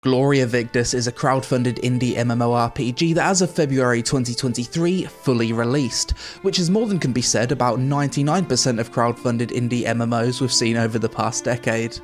Gloria Victis is a crowdfunded indie MMORPG that as of February 2023 fully released, which is more than can be said about 99% of crowdfunded indie MMOs we've seen over the past decade.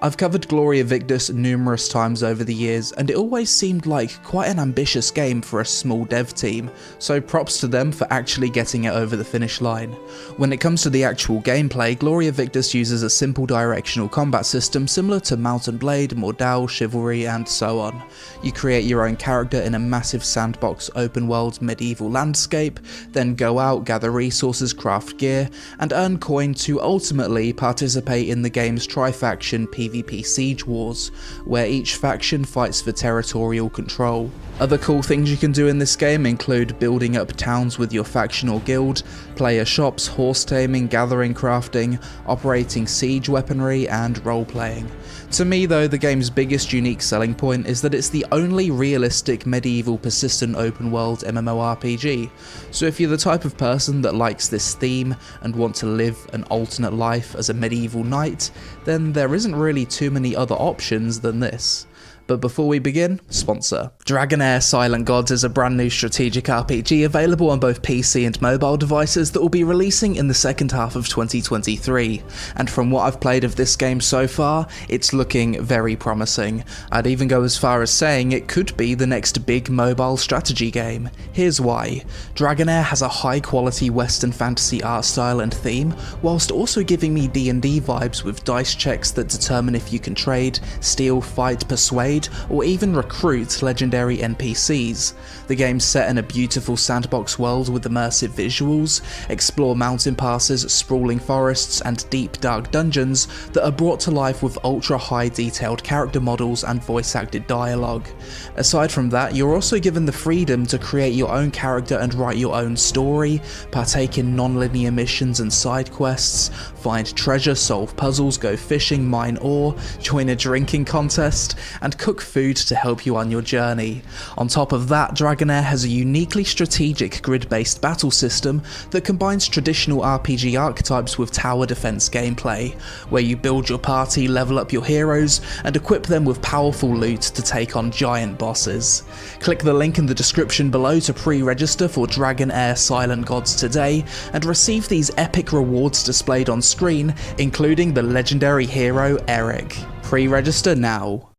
I've covered Gloria Victis numerous times over the years, and it always seemed like quite an ambitious game for a small dev team, so props to them for actually getting it over the finish line. When it comes to the actual gameplay, Gloria Victis uses a simple directional combat system similar to Mount and Blade, Mordhau, Chivalry, and so on. You create your own character in a massive sandbox open world medieval landscape, then go out, gather resources, craft gear, and earn coin to ultimately participate in the game's tri-faction PvP siege wars, where each faction fights for territorial control. Other cool things you can do in this game include building up towns with your faction or guild, player shops, horse taming, gathering crafting, operating siege weaponry, and role-playing. To me though, the game's biggest unique selling point is that it's the only realistic medieval persistent open world MMORPG. So if you're the type of person that likes this theme and want to live an alternate life as a medieval knight, then there isn't really too many other options than this. But before we begin, sponsor. Dragonair Silent Gods is a brand new strategic RPG available on both PC and mobile devices that will be releasing in the second half of 2023, and from what I've played of this game so far, it's looking very promising. I'd even go as far as saying it could be the next big mobile strategy game. Here's why. Dragonair has a high quality western fantasy art style and theme, whilst also giving me D&D vibes with dice checks that determine if you can trade, steal, fight, persuade, or even recruit legendary NPCs. The game's set in a beautiful sandbox world with immersive visuals, explore mountain passes, sprawling forests, and deep dark dungeons that are brought to life with ultra high detailed character models and voice acted dialogue. Aside from that, you're also given the freedom to create your own character and write your own story, partake in non-linear missions and side quests, find treasure, solve puzzles, go fishing, mine ore, join a drinking contest, and cook food to help you on your journey. On top of that, Dragonair has a uniquely strategic grid-based battle system that combines traditional RPG archetypes with tower defense gameplay, where you build your party, level up your heroes, and equip them with powerful loot to take on giant bosses. Click the link in the description below to pre-register for Dragonair Silent Gods today, and receive these epic rewards displayed on screen, including the legendary hero Eric. Pre-register now.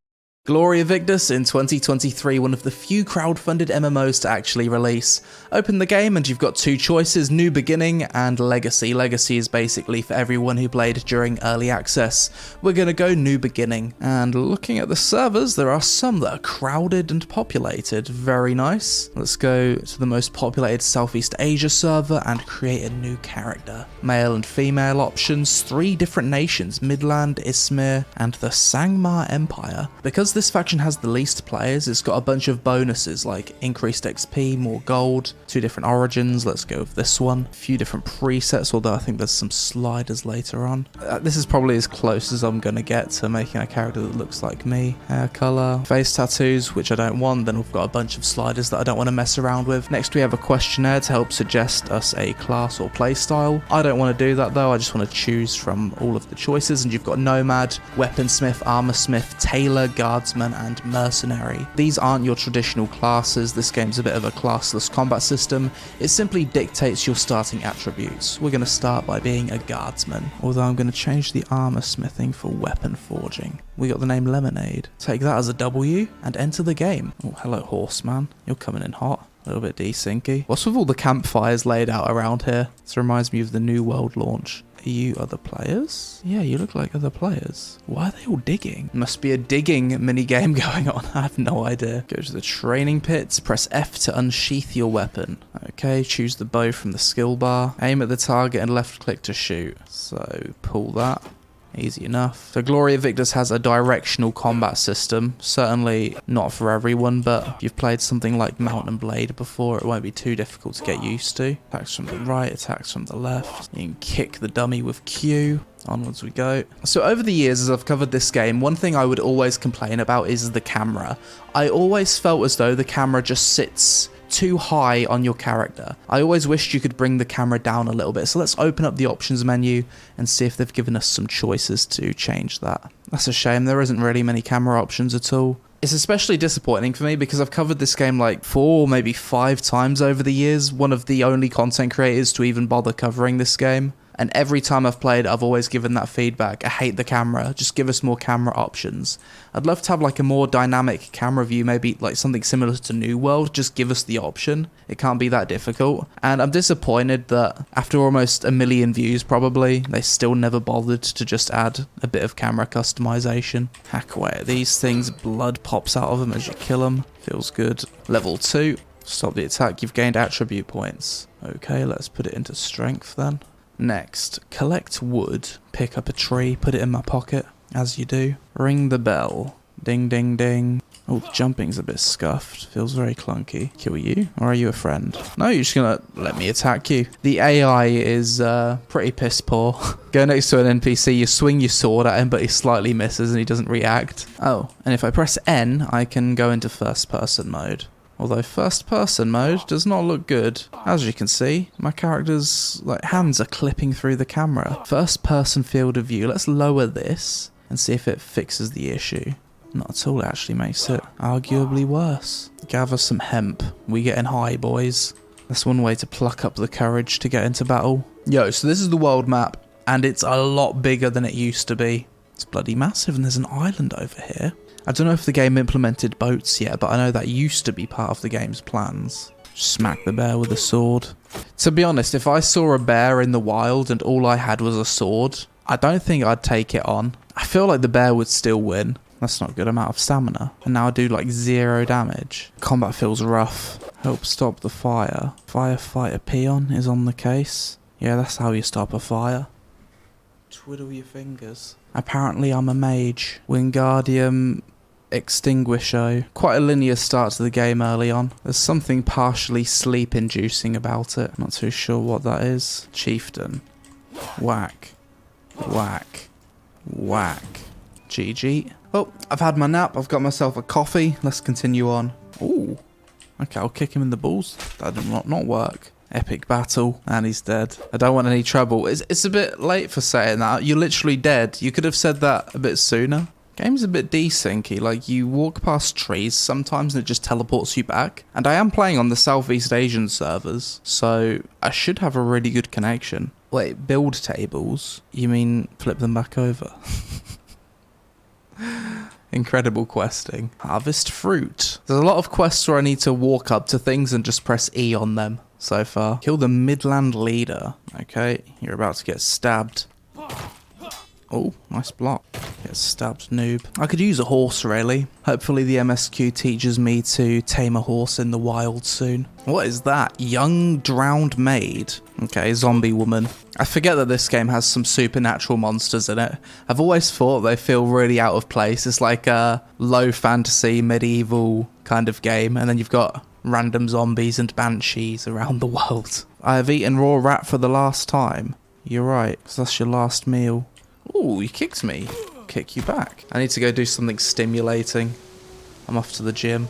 Gloria Victis in 2023, one of the few crowdfunded MMOs to actually release. Open the game and you've got two choices, New Beginning and Legacy. Legacy is basically for everyone who played during early access. We're going to go New Beginning. And looking at the servers, there are some that are crowded and populated. Very nice. Let's go to the most populated Southeast Asia server and create a new character. Male and female options, 3 different nations, Midland, Izmir, and the Sangmar Empire. Because this faction has the least players, it's got a bunch of bonuses like increased XP, more gold, 2 different origins, let's go with this one, a few different presets, although I think there's some sliders later on. This is probably as close as I'm going to get to making a character that looks like me. Hair colour, face tattoos, which I don't want, then we've got a bunch of sliders that I don't want to mess around with. Next we have a questionnaire to help suggest us a class or playstyle. I don't want to do that though, I just want to choose from all of the choices, and you've got Nomad, Weaponsmith, Armorsmith, Tailor, Guardsman, and Mercenary. These aren't your traditional classes, this game's a bit of a classless combat system, it simply dictates your starting attributes. We're going to start by being a Guardsman, although I'm going to change the armor smithing for weapon forging. We got the name Lemonade. Take that as a W and enter the game. Oh, hello Horseman, you're coming in hot. A little bit desyncy. What's with all the campfires laid out around here? This reminds me of the New World launch. Are you other players? Yeah, you look like other players. Why are they all digging? Must be a digging mini game going on. I have no idea. Go to the training pits. Press F to unsheath your weapon. Okay, choose the bow from the skill bar. Aim at the target and left click to shoot. So pull that. Easy enough. So Gloria Victis has a directional combat system. Certainly not for everyone, but if you've played something like Mount and Blade before, it won't be too difficult to get used to. Attacks from the right, attacks from the left. You can kick the dummy with Q. Onwards we go. So over the years as I've covered this game, one thing I would always complain about is the camera. I always felt as though the camera just sits too high on your character. I always wished you could bring the camera down a little bit. So let's open up the options menu and see if they've given us some choices to change that. That's a shame, there isn't really many camera options at all. It's especially disappointing for me because I've covered this game like 4, maybe 5 times over the years, one of the only content creators to even bother covering this game. And every time I've played, I've always given that feedback. I hate the camera. Just give us more camera options. I'd love to have like a more dynamic camera view, maybe like something similar to New World. Just give us the option. It can't be that difficult. And I'm disappointed that after almost 1 million views probably, they still never bothered to just add a bit of camera customization. Hack away at these things. Blood pops out of them as you kill them. Feels good. Level 2. Stop the attack. You've gained attribute points. Okay, let's put it into strength then. Next, collect wood, pick up a tree, put it in my pocket, as you do. Ring the bell. Ding, ding, ding. Oh, the jumping's a bit scuffed. Feels very clunky. Kill you? Or are you a friend? No, you're just gonna let me attack you. The AI is pretty piss poor. Go next to an NPC, you swing your sword at him, but he slightly misses and he doesn't react. Oh, and if I press N, I can go into first person mode. Although first person mode does not look good. As you can see, my character's hands are clipping through the camera. First person field of view. Let's lower this and see if it fixes the issue. Not at all, it actually makes it arguably worse. Gather some hemp. We getting high, boys. That's one way to pluck up the courage to get into battle. Yo, so this is the world map, and it's a lot bigger than it used to be. It's bloody massive, and there's an island over here. I don't know if the game implemented boats yet, but I know that used to be part of the game's plans. Smack the bear with a sword. To be honest, if I saw a bear in the wild and all I had was a sword, I don't think I'd take it on. I feel like the bear would still win. That's not a good amount of stamina. And now I do like 0 damage. Combat feels rough. Help stop the fire. Firefighter peon is on the case. Yeah, that's how you stop a fire. Twiddle your fingers. Apparently I'm a mage. Wingardium Extinguisho. Quite a linear start to the game early on. There's something partially sleep-inducing about it. Not too sure what that is. Chieftain. Whack. Whack. Whack. GG. Well, I've had my nap. I've got myself a coffee. Let's continue on. Ooh. Okay, I'll kick him in the balls. That did not work. Epic battle, and he's dead. I don't want any trouble. It's a bit late for saying that. You're literally dead. You could have said that a bit sooner. Game's a bit desyncy. Like, you walk past trees sometimes and it just teleports you back. And I am playing on the Southeast Asian servers, so I should have a really good connection. Wait, build tables? You mean flip them back over? Incredible questing. Harvest fruit. There's a lot of quests where I need to walk up to things and just press E on them so far. Kill the Midland leader. Okay, you're about to get stabbed. Oh, nice block. Get stabbed, noob. I could use a horse, really. Hopefully the MSQ teaches me to tame a horse in the wild soon. What is that? Young drowned maid. Okay, zombie woman. I forget that this game has some supernatural monsters in it. I've always thought they feel really out of place. It's like a low fantasy, medieval kind of game. And then you've got random zombies and banshees around the world. I have eaten raw rat for the last time. You're right, because that's your last meal. Ooh, you kicked me. Kick you back. I need to go do something stimulating. I'm off to the gym.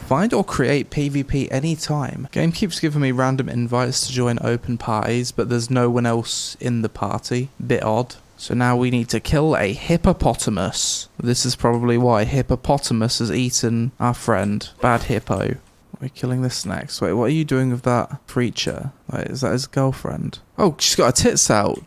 Find or create PvP anytime. Game keeps giving me random invites to join open parties, but there's no one else in the party. Bit odd. So now we need to kill a hippopotamus. This is probably why hippopotamus has eaten our friend. Bad hippo. We're killing this next. Wait, what are you doing with that creature? Wait, is that his girlfriend? Oh, she's got her tits out.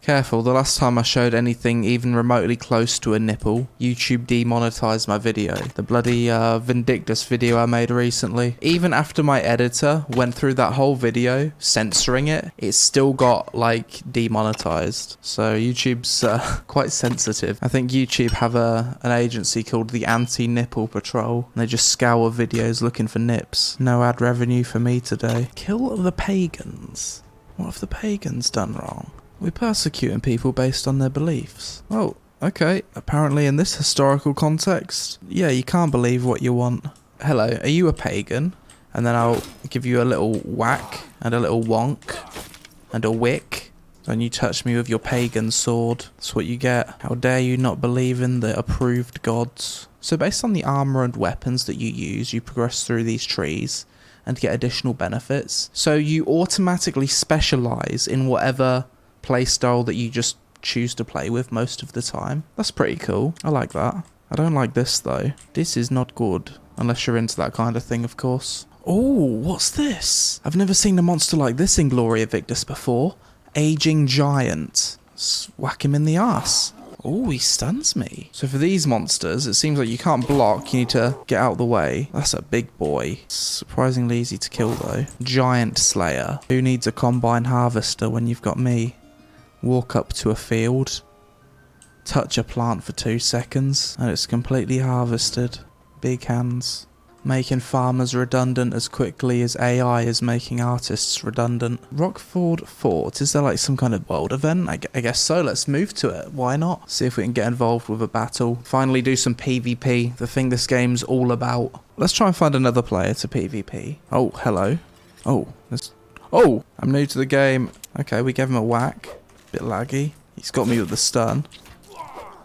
Careful, the last time I showed anything even remotely close to a nipple, YouTube demonetized my video. The bloody Vindictus video I made recently. Even after my editor went through that whole video, censoring it, it still got, like, demonetized. So YouTube's quite sensitive. I think YouTube have an agency called the Anti-Nipple Patrol, and they just scour videos looking for nips. No ad revenue for me today. Kill the pagans. What have the pagans done wrong? We're persecuting people based on their beliefs. Oh, okay. Apparently in this historical context, yeah, you can't believe what you want. Hello, are you a pagan? And then I'll give you a little whack and a little wonk and a wick. And you touch me with your pagan sword. That's what you get. How dare you not believe in the approved gods? So based on the armor and weapons that you use, you progress through these trees and get additional benefits. So you automatically specialize in whatever playstyle that you just choose to play with most of the time. That's pretty cool. I like that. I don't like this though. This is not good. Unless you're into that kind of thing, of course. Oh, what's this? I've never seen a monster like this in Gloria Victis before. Aging giant. Whack him in the ass. Oh, he stuns me. So for these monsters, it seems like you can't block. You need to get out the way. That's a big boy. Surprisingly easy to kill though. Giant Slayer. Who needs a combine harvester when you've got me? Walk up to a field. Touch a plant for 2 seconds. And it's completely harvested. Big hands. Making farmers redundant as quickly as AI is making artists redundant. Rockford Fort, is there like some kind of world event? I guess so, let's move to it, why not? See if we can get involved with a battle. Finally do some PvP, the thing this game's all about. Let's try and find another player to PvP. Oh, hello. Oh, I'm new to the game. Okay, we gave him a whack. Bit laggy. He's got me with the stun.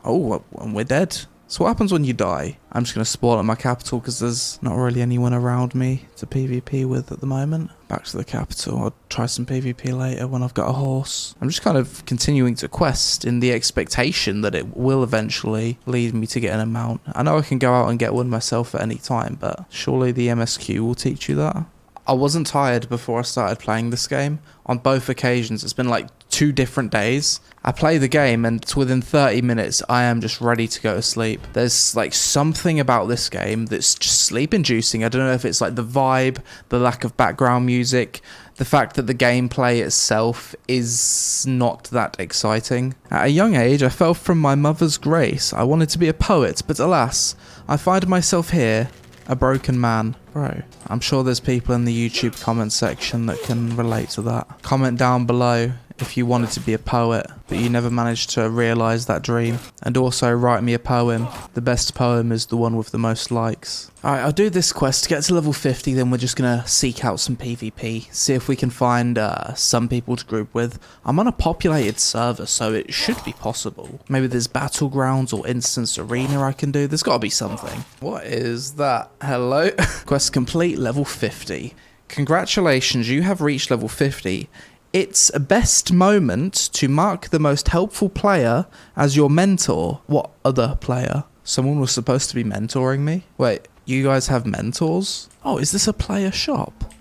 Oh, and we're dead. So what happens when you die? I'm just going to spawn at my capital because there's not really anyone around me to PvP with at the moment. Back to the capital. I'll try some PvP later when I've got a horse. I'm just kind of continuing to quest in the expectation that it will eventually lead me to get an mount. I know I can go out and get one myself at any time, but surely the MSQ will teach you that. I wasn't tired before I started playing this game. On both occasions, it's been like 2 different days. I play the game and within 30 minutes, I am just ready to go to sleep. There's like something about this game that's just sleep inducing. I don't know if it's like the vibe, the lack of background music, the fact that the gameplay itself is not that exciting. At a young age, I fell from my mother's grace. I wanted to be a poet, but alas, I find myself here, a broken man. Bro, I'm sure there's people in the YouTube comment section that can relate to that. Comment down below if you wanted to be a poet, but you never managed to realise that dream. And also write me a poem. The best poem is the one with the most likes. Alright, I'll do this quest to get to level 50, then we're just gonna seek out some PvP. See if we can find some people to group with. I'm on a populated server, so it should be possible. Maybe there's battlegrounds or instance arena I can do. There's gotta be something. What is that? Hello? Quest complete, level 50. Congratulations, you have reached level 50. It's a best moment to mark the most helpful player as your mentor. What other player? Someone was supposed to be mentoring me? Wait, you guys have mentors? Oh, is this a player shop?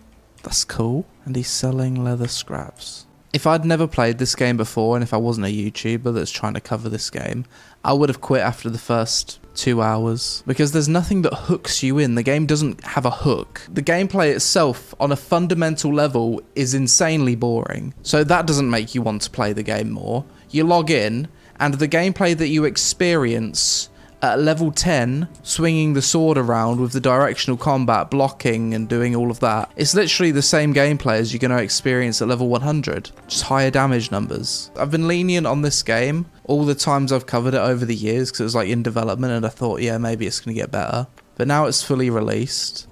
That's cool. And he's selling leather scraps. If I'd never played this game before, and if I wasn't a YouTuber that's trying to cover this game, I would have quit after the first 2 hours, because there's nothing that hooks you in. The game doesn't have a hook. The gameplay itself, on a fundamental level, is insanely boring. So that doesn't make you want to play the game more. You log in, and the gameplay that you experience at level 10, swinging the sword around with the directional combat, blocking and doing all of that, it's literally the same gameplay as you're going to experience at level 100, just higher damage numbers. I've been lenient on this game all the times I've covered it over the years because it was like in development and I thought, yeah, maybe it's going to get better. But now it's fully released.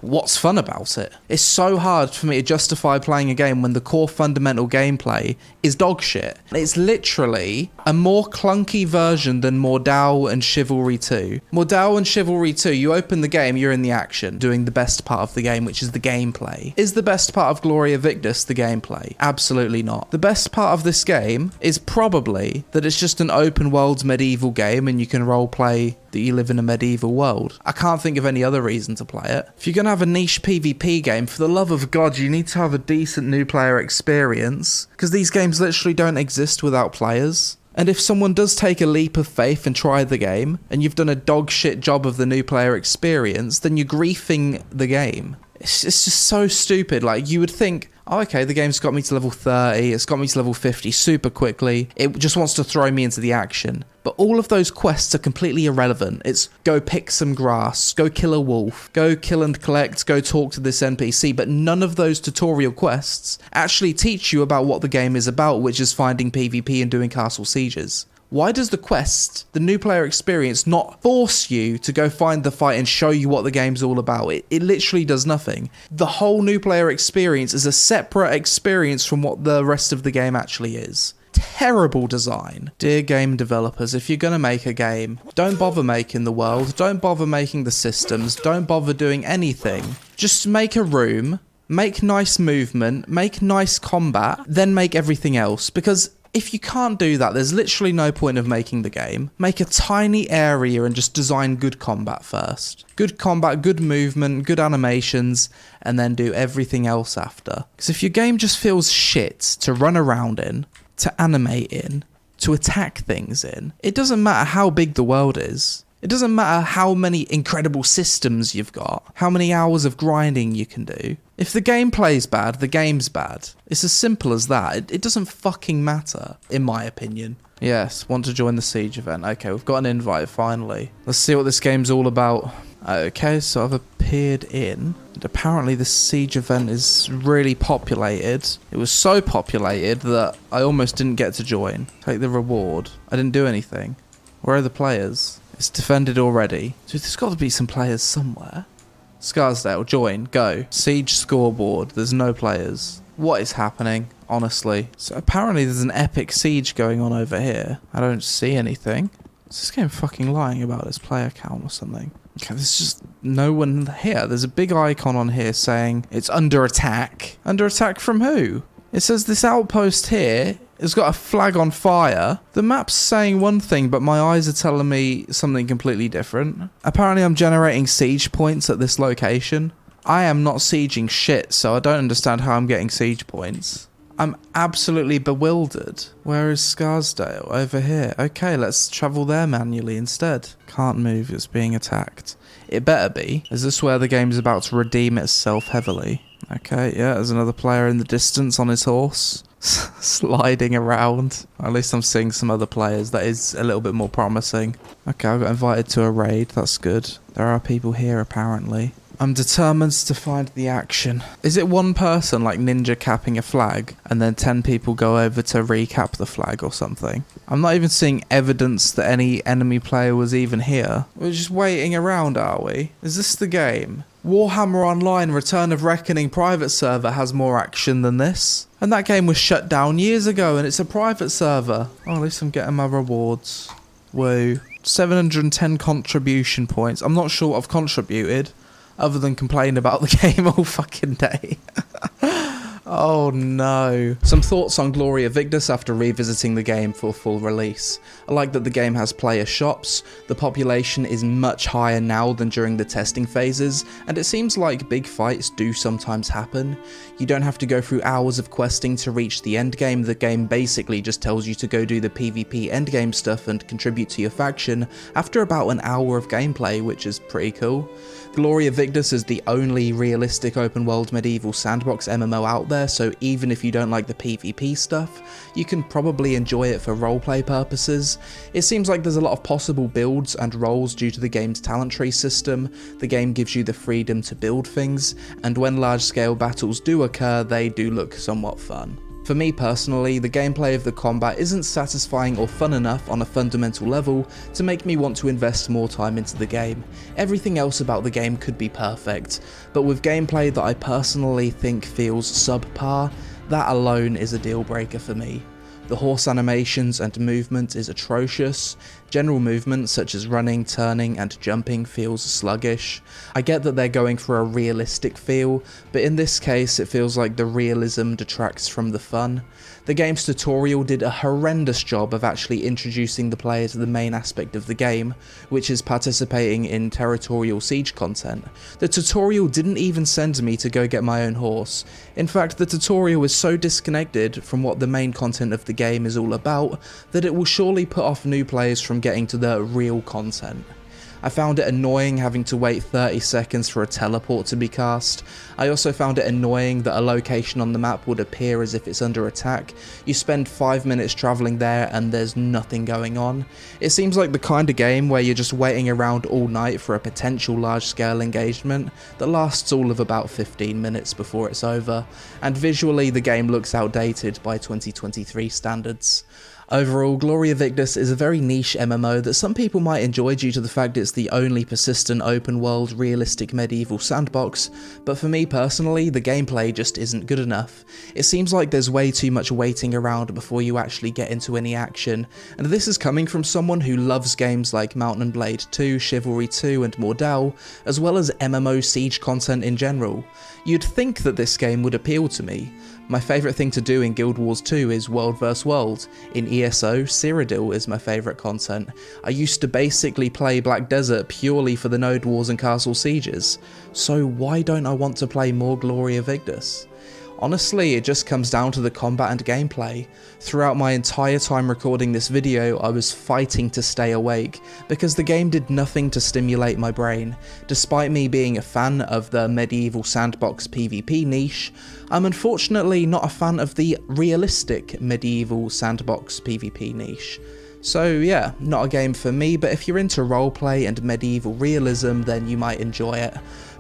What's fun about it? It's so hard for me to justify playing a game when the core fundamental gameplay is dog shit. It's literally a more clunky version than Mordhau and Chivalry 2. Mordhau and Chivalry 2, you open the game, you're in the action, doing the best part of the game, which is the gameplay. Is the best part of Gloria Victis the gameplay? Absolutely not. The best part of this game is probably that it's just an open world medieval game and you can roleplay that you live in a medieval world. I can't think of any other reason to play it. If you're going to have a niche PvP game, for the love of God, you need to have a decent new player experience, because these games literally don't exist without players. And if someone does take a leap of faith and try the game, and you've done a dog shit job of the new player experience, then you're griefing the game. It's just so stupid. Like, you would think, oh, okay, the game's got me to level 30, it's got me to level 50 super quickly, it just wants to throw me into the action. But all of those quests are completely irrelevant. It's go pick some grass, go kill a wolf, go kill and collect, go talk to this NPC, but none of those tutorial quests actually teach you about what the game is about, which is finding PvP and doing castle sieges. Why does the quest, the new player experience, not force you to go find the fight and show you what the game's all about? It literally does nothing. The whole new player experience is a separate experience from what the rest of the game actually is. Terrible design. Dear game developers, if you're going to make a game, don't bother making the world, don't bother making the systems, don't bother doing anything. Just make a room, make nice movement, make nice combat, then make everything else. Because If you can't do that, there's literally no point of making the game. Make a tiny area and just design good combat first. Good combat, good movement, good animations, and then do everything else after. Because if your game just feels shit to run around in, to animate in, to attack things in, it doesn't matter how big the world is. It doesn't matter how many incredible systems you've got, how many hours of grinding you can do. If the gameplay's bad, the game's bad. It's as simple as that. It doesn't fucking matter, in my opinion. Yes, want to join the Siege event. Okay, we've got an invite finally. Let's see what this game's all about. Okay, so I've appeared in, and apparently the Siege event is really populated. It was so populated that I almost didn't get to join. Take the reward. I didn't do anything. Where are the players? It's defended already. So there's got to be some players somewhere. Scarsdale, join, go. Siege scoreboard, there's no players. What is happening, honestly? So apparently there's an epic siege going on over here. I don't see anything. Is this game fucking lying about its player count or something? Okay, there's just no one here. There's a big icon on here saying it's under attack. Under attack from who? It says this outpost here has got a flag on fire. The map's saying one thing, but my eyes are telling me something completely different. Apparently I'm generating siege points at this location. I am not sieging shit, so I don't understand how I'm getting siege points. I'm absolutely bewildered. Where is Scarsdale? Over here. Okay, let's travel there manually instead. Can't move, it's being attacked. It better be. Is this where the game's about to redeem itself heavily? Okay, yeah, there's another player in the distance on his horse. Sliding around. At least I'm seeing some other players. That is a little bit more promising. Okay, I got invited to a raid. That's good. There are people here apparently. I'm determined to find the action. Is it one person like ninja capping a flag and then 10 people go over to recap the flag or something? I'm not even seeing evidence that any enemy player was even here. We're just waiting around, are we? Is this the game? Warhammer Online Return of Reckoning private server has more action than this. And that game was shut down years ago and it's a private server. Oh, at least I'm getting my rewards. Woo. 710 contribution points. I'm not sure what I've contributed other than complain about the game all fucking day. Oh no. Some thoughts on Gloria Victis after revisiting the game for full release. I like that the game has player shops, the population is much higher now than during the testing phases, and it seems like big fights do sometimes happen. You don't have to go through hours of questing to reach the endgame, the game basically just tells you to go do the PvP endgame stuff and contribute to your faction after about an hour of gameplay, which is pretty cool. Gloria Victis is the only realistic open world medieval sandbox MMO out there, so even if you don't like the PvP stuff, you can probably enjoy it for roleplay purposes. It seems like there's a lot of possible builds and roles due to the game's talent tree system. The game gives you the freedom to build things, and when large scale battles do occur, they do look somewhat fun. For me personally, the gameplay of the combat isn't satisfying or fun enough on a fundamental level to make me want to invest more time into the game. Everything else about the game could be perfect, but with gameplay that I personally think feels subpar, that alone is a deal breaker for me. The horse animations and movement is atrocious. General movement such as running, turning and jumping feels sluggish. I get that they're going for a realistic feel, but in this case it feels like the realism detracts from the fun. The game's tutorial did a horrendous job of actually introducing the player to the main aspect of the game, which is participating in territorial siege content. The tutorial didn't even send me to go get my own horse. In fact, the tutorial is so disconnected from what the main content of the game is all about that it will surely put off new players from getting to the real content. I found it annoying having to wait 30 seconds for a teleport to be cast. I also found it annoying that a location on the map would appear as if it's under attack. You spend 5 minutes travelling there and there's nothing going on. It seems like the kind of game where you're just waiting around all night for a potential large scale engagement that lasts all of about 15 minutes before it's over, and visually the game looks outdated by 2023 standards. Overall, Gloria Victis is a very niche MMO that some people might enjoy due to the fact it's the only persistent open world realistic medieval sandbox, but for me personally, the gameplay just isn't good enough. It seems like there's way too much waiting around before you actually get into any action, and this is coming from someone who loves games like Mount and Blade 2, Chivalry 2 and Mordhau, as well as MMO siege content in general. You'd think that this game would appeal to me, My favourite thing to do in Guild Wars 2 is World vs World. In ESO, Cyrodiil is my favourite content. I used to basically play Black Desert purely for the node wars and castle sieges, so why don't I want to play more Gloria Victis? Honestly, it just comes down to the combat and gameplay. Throughout my entire time recording this video, I was fighting to stay awake, because the game did nothing to stimulate my brain. Despite me being a fan of the medieval sandbox PvP niche, I'm unfortunately not a fan of the realistic medieval sandbox PvP niche. So yeah, not a game for me, but if you're into roleplay and medieval realism, then you might enjoy it.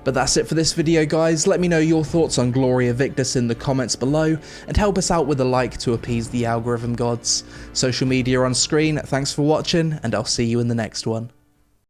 But that's it for this video, guys. Let me know your thoughts on Gloria Victis in the comments below, and help us out with a like to appease the algorithm gods. Social media on screen, thanks for watching, and I'll see you in the next one.